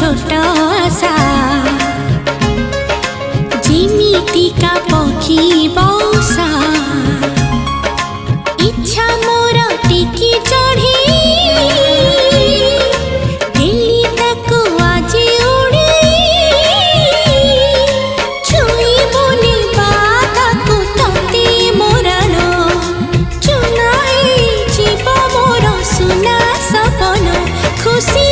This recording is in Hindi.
छोट आशा जिमितिका पक्षी बौसा इच्छा मोर टिकी चढ़ी दिल्ली ताकू आज उड़ी छुई बुनी बाताकू तती मोरान चुनाई जीव मोर सुना सपन खुशी